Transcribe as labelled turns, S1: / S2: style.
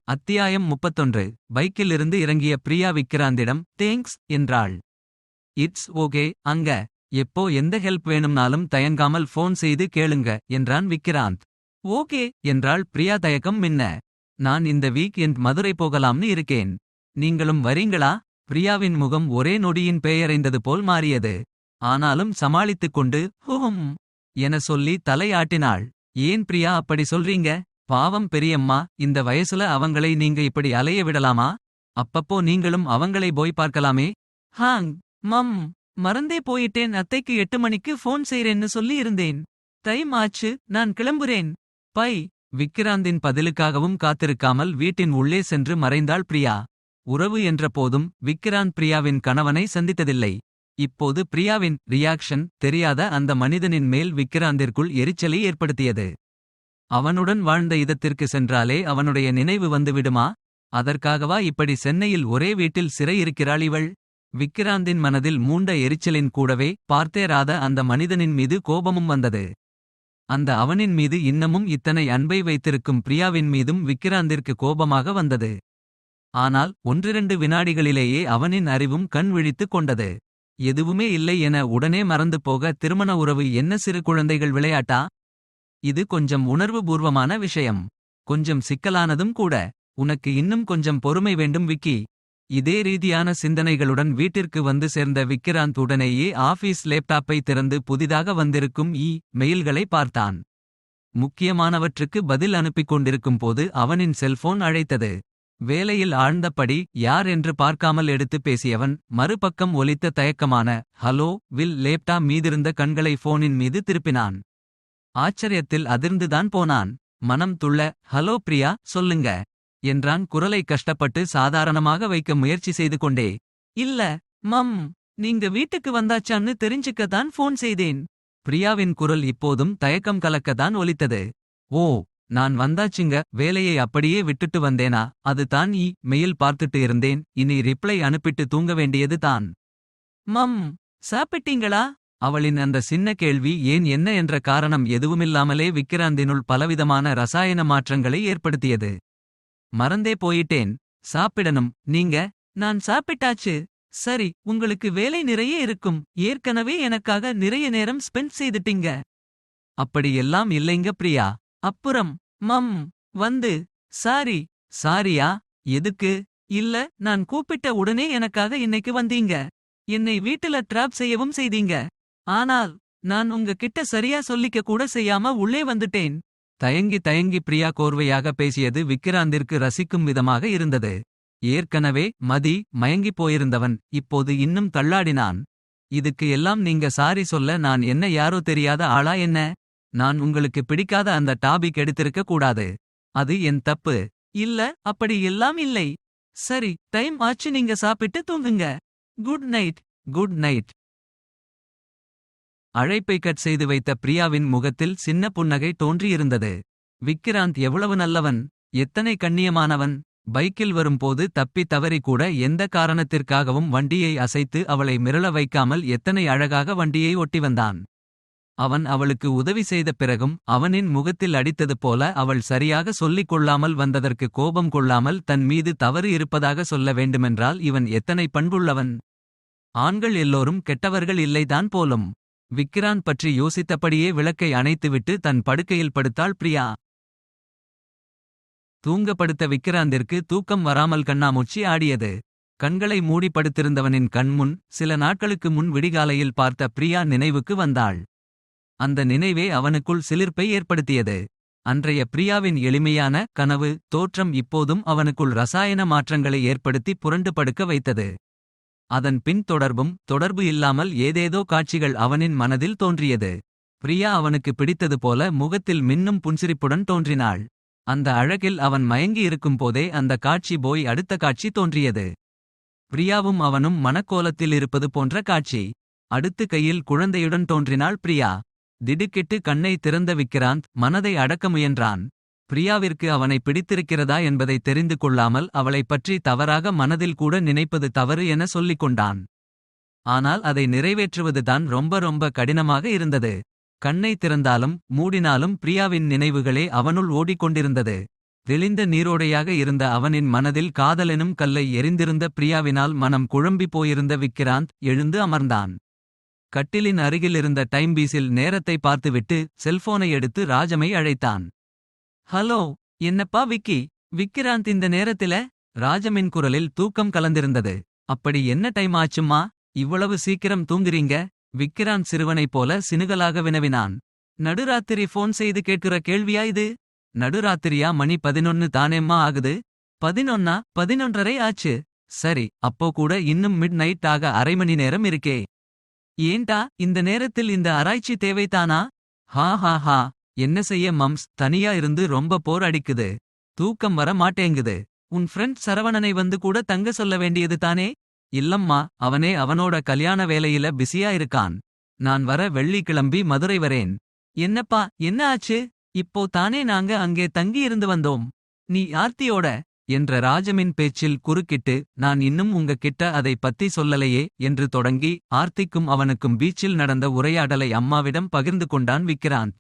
S1: அத்தியாயம் 31. பைக்கிலிருந்து இறங்கிய பிரியா விக்கிராந்திடம் தேங்க்ஸ் என்றாள். இட்ஸ் ஓகே அங்க. எப்போ எந்த ஹெல்ப் வேணும்னாலும் தயங்காமல் ஃபோன் செய்து கேளுங்க என்றான் விக்கிராந்த். ஓகே என்றாள் பிரியா தயக்கம் மின்ன. நான் இந்த வீக் எண்ட் மதுரை போகலாம்னு இருக்கேன். நீங்களும் வரீங்களா? பிரியாவின் முகம் ஒரே நொடியின் பெயரைந்தது போல் மாறியது. ஆனாலும் சமாளித்துக் கொண்டு ஹோம் என சொல்லி தலையாட்டினாள். ஏன் பிரியா அப்படி சொல்றீங்க? பாவம் பெரியம்மா, இந்த வயசுல அவங்களை நீங்க இப்படி அலைய விடலாமா? அப்பப்போ நீங்களும் அவங்களை போய் பார்க்கலாமே. ஹாங் மம், மறந்தே போயிட்டேன். அத்தைக்கு 8 மணிக்கு ஃபோன் செய்றேன்னு சொல்லி இருந்தேன். டைம் ஆச்சு, நான் கிளம்புறேன். பை. விக்கிராந்தின் பதிலுக்காகவும் காத்திருக்காமல் வீட்டின் உள்ளே சென்று மறைந்தாள் பிரியா. உறவு என்ற போதும் விக்கிராந்த் பிரியாவின் கணவனை சந்தித்ததில்லை. இப்போது பிரியாவின் ரியாக்ஷன் தெரியாத அந்த மனிதனின் மேல் விக்கிராந்திற்குள் எரிச்சலை ஏற்படுத்தியது. அவனுடன் வாழ்ந்த இதத்திற்கு சென்றாலே அவனுடைய நினைவு வந்துவிடுமா? அதற்காகவா இப்படி சென்னையில் ஒரே வீட்டில் சிறையிருக்கிறாள் இவள்? விக்கிராந்தின் மனதில் மூண்ட எரிச்சலின் கூடவே பார்த்தேராத அந்த மனிதனின் மீது கோபமும் வந்தது. அந்த அவனின் மீது இன்னமும் இத்தனை அன்பை வைத்திருக்கும் பிரியாவின் மீதும் விக்கிராந்திற்கு கோபமாக வந்தது. ஆனால் 1-2 வினாடிகளிலேயே அவனின் அறிவும் கண் விழித்துக் கொண்டது. எதுவுமே இல்லை என உடனே மறந்து போக திருமண உறவு என்ன சிறு குழந்தைகள் விளையாட்டா? இது கொஞ்சம் உணர்வுபூர்வமான விஷயம். கொஞ்சம் சிக்கலானதும் கூட. உனக்கு இன்னும் கொஞ்சம் பொறுமை வேண்டும் விக்கி. இதே ரீதியான சிந்தனைகளுடன் வீட்டிற்கு வந்து சேர்ந்த விக்கிராந்த் உடனேயே ஆபீஸ் லேப்டாப்பை திறந்து புதிதாக வந்திருக்கும் மெயில்களை பார்த்தான். முக்கியமானவற்றுக்கு பதில் அனுப்பிக் கொண்டிருக்கும் போது அவனின் செல்போன் அழைத்தது. வேலையில் ஆழ்ந்தபடி யார் என்று பார்க்காமல் எடுத்து பேசியவன் மறுபக்கம் ஒலித்த தயக்கமான ஹலோ வில் லேப்டாப் மீதிருந்த கண்களை போனின் மீது திருப்பினான். ஆச்சரியத்தில் அதிர்ந்துதான் போனான். மனம் துள்ள ஹலோ பிரியா, சொல்லுங்க என்றான் குரலை கஷ்டப்பட்டு சாதாரணமாக வைக்க முயற்சி செய்து கொண்டே. இல்ல மம், நீங்க வீட்டுக்கு வந்தாச்சான்னு தெரிஞ்சுக்கத்தான் ஃபோன் செய்தேன். பிரியாவின் குரல் இப்போதும் தயக்கம் கலக்கத்தான் ஒலித்தது. ஓ, நான் வந்தாச்சுங்க. வேலையை அப்படியே விட்டுட்டு வந்தேனா? அது தான் மெயில் பார்த்துட்டு இருந்தேன். இனி ரிப்ளை அனுப்பிட்டு தூங்க வேண்டியது தான். மம், சாப்பிட்டீங்களா? அவளின் அந்த சின்ன கேள்வி ஏன் என்ன என்ற காரணம் எதுவுமில்லாமலே விக்கிராந்தினுள் பலவிதமான ரசாயன மாற்றங்களை ஏற்படுத்தியது. மறந்தே போயிட்டேன். சாப்பிடணும். நீங்க? நான் சாப்பிட்டாச்சு. சரி, உங்களுக்கு வேலை நிறைய இருக்கும். ஏற்கனவே எனக்காக நிறைய நேரம் ஸ்பெண்ட் செய்துட்டீங்க. அப்படி எல்லாம் இல்லைங்க பிரியா. அப்புறம் மம் வந்து சாரி. சாரியா? எதுக்கு? இல்ல, நான் கூப்பிட்ட உடனே எனக்காக இன்னைக்கு வந்தீங்க. என்னை வீட்டுல ட்ராப் செய்யவும் செய்தீங்க. ஆனால் நான் உங்க கிட்ட சரியா சொல்லிக்க கூட செய்யாம உள்ளே வந்துட்டேன். தயங்கி தயங்கி பிரியா கோர்வையாக பேசியது விக்கிராந்திற்கு ரசிக்கும் விதமாக இருந்தது. ஏற்கனவே மயங்கிப் போயிருந்தவன் இப்போது இன்னும் தள்ளாடினான். இதுக்கு எல்லாம் நீங்க சாரி சொல்ல நான் என்ன யாரோ தெரியாத ஆளா என்ன? நான் உங்களுக்கு பிடிக்காத அந்த டாபிக் எடுத்திருக்க கூடாது. அது என் தப்பு. இல்ல, அப்படி எல்லாம் இல்லை. சரி, டைம் ஆச்சு, நீங்க சாப்பிட்டு தூங்குங்க. Good night. Good night. அழைப்பை கட் செய்து வைத்த பிரியாவின் முகத்தில் சின்ன புன்னகை தோன்றியிருந்தது. விக்கிராந்த் எவ்வளவு நல்லவன், எத்தனை கண்ணியமானவன். பைக்கில் வரும்போது தப்பி தவறி கூட எந்த காரணத்திற்காகவும் வண்டியை அசைத்து அவளை மிரள வைக்காமல் எத்தனை அழகாக வண்டியை ஒட்டி வந்தான். அவன் அவளுக்கு உதவி செய்த பிறகும் அவனின் முகத்தில் அடித்தது போல அவள் சரியாக சொல்லிக் கொள்ளாமல் வந்ததற்கு கோபம் கொள்ளாமல் தன் மீது தவறு இருப்பதாக சொல்ல வேண்டுமென்றால் இவன் எத்தனை பண்புள்ளவன். ஆண்கள் எல்லோரும் கெட்டவர்கள் இல்லைதான் போலும். விக்கிராந்த் பற்றி யோசித்தபடியே விளக்கை அணைத்துவிட்டு தன் படுக்கையில் படுத்தாள் பிரியா. தூங்க படுத்த விக்கிராந்திற்கு தூக்கம் வராமல் கண்ணாமூச்சி ஆடியது. கண்களை மூடி படுத்திருந்தவனின் கண்முன் சில நாட்களுக்கு முன் விடிகாலையில் பார்த்த பிரியா நினைவுக்கு வந்தாள். அந்த நினைவே அவனுக்குள் சிலிர்ப்பை ஏற்படுத்தியது. அன்றைய பிரியாவின் எளிமையான கனவு தோற்றம் இப்போதும் அவனுக்குள் ரசாயன மாற்றங்களை ஏற்படுத்தி புரண்டு படுக்க வைத்தது. அதன் பின் தொடர்பு இல்லாமல் ஏதேதோ காட்சிகள் அவனின் மனதில் தோன்றியது. பிரியா அவனுக்கு பிடித்தது போல முகத்தில் மின்னும் புன்சிரிப்புடன் தோன்றினாள். அந்த அழகில் அவன் மயங்கி இருக்கும் போதே அந்த காட்சி போய் அடுத்த காட்சி தோன்றியது. பிரியாவும் அவனும் மனக்கோலத்தில் இருப்பது போன்ற காட்சி. அடுத்து கையில் குழந்தையுடன் தோன்றினாள் பிரியா. திடுக்கிட்டு கண்ணை திறந்த விக்கிராந்த் மனதை அடக்க முயன்றான். பிரியாவிற்கு அவனை பிடித்திருக்கிறதா என்பதை தெரிந்து கொள்ளாமல் அவளைப் பற்றி தவறாக மனதில் கூட நினைப்பது தவறு என சொல்லிக் கொண்டான். ஆனால் அதை நிறைவேற்றுவதுதான் ரொம்ப ரொம்ப கடினமாக இருந்தது. கண்ணை திறந்தாலும் மூடினாலும் பிரியாவின் நினைவுகளே அவனுள் ஓடிக்கொண்டிருந்தது. தெளிந்த நீரோடையாக இருந்த அவனின் மனதில் காதலெனும் கல்லை எறிந்திருந்த பிரியாவினால் மனம் குழம்பி போயிருந்த விக்கிராந்த் எழுந்து அமர்ந்தான். கட்டிலின் அருகில் இருந்த டைம்பீஸில் நேரத்தை பார்த்துவிட்டு செல்போனை எடுத்து ராஜமை அழைத்தான். ஹலோ, என்னப்பா விக்கி? விக்கிராந்த் இந்த நேரத்தில? ராஜமின் குரலில் தூக்கம் கலந்திருந்தது. அப்படி என்ன டைம் ஆச்சும்மா, இவ்வளவு சீக்கிரம் தூங்குறீங்க? விக்கிராந்த் சிறுவனைப் போல சினுகலாக வினவினான். நடுராத்திரி ஃபோன் செய்து கேட்கிற கேள்வியா இது? நடுராத்திரியா? மணி 11 தானேம்மா ஆகுது. 11? 11:30 ஆச்சு. சரி, அப்போ கூட இன்னும் மிட் நைட் ஆக அரை மணி நேரம் இருக்கே. ஏன்டா இந்த நேரத்தில் இந்த ஆராய்ச்சி தேவைதானா? ஹா ஹா ஹா. என்ன செய்ய மம்ஸ், தனியா இருந்து ரொம்ப போர் அடிக்குது. தூக்கம் வர மாட்டேங்குது. உன் ஃப்ரெண்ட் சரவணனை வந்து கூட தங்க சொல்ல வேண்டியது தானே? இல்லம்மா, அவனே அவனோட கல்யாண வேலையில பிஸியா இருக்கான். நான் வர வெள்ளி கிளம்பி மதுரை வரேன். என்னப்பா, என்ன ஆச்சு? இப்போ தானே நாங்க அங்கே தங்கி இருந்து வந்தோம். நீ ஆர்த்தியோட என்ற ராஜமின் பேச்சில் குறுக்கிட்டு, நான் இன்னும் உங்க கிட்ட அதை பத்தி சொல்லலையே என்று தொடங்கி ஆர்த்திக்கும் அவனுக்கும் பீச்சில் நடந்த உரையாடலை அம்மாவிடம் பகிர்ந்து கொண்டான் விக்கிராந்த்.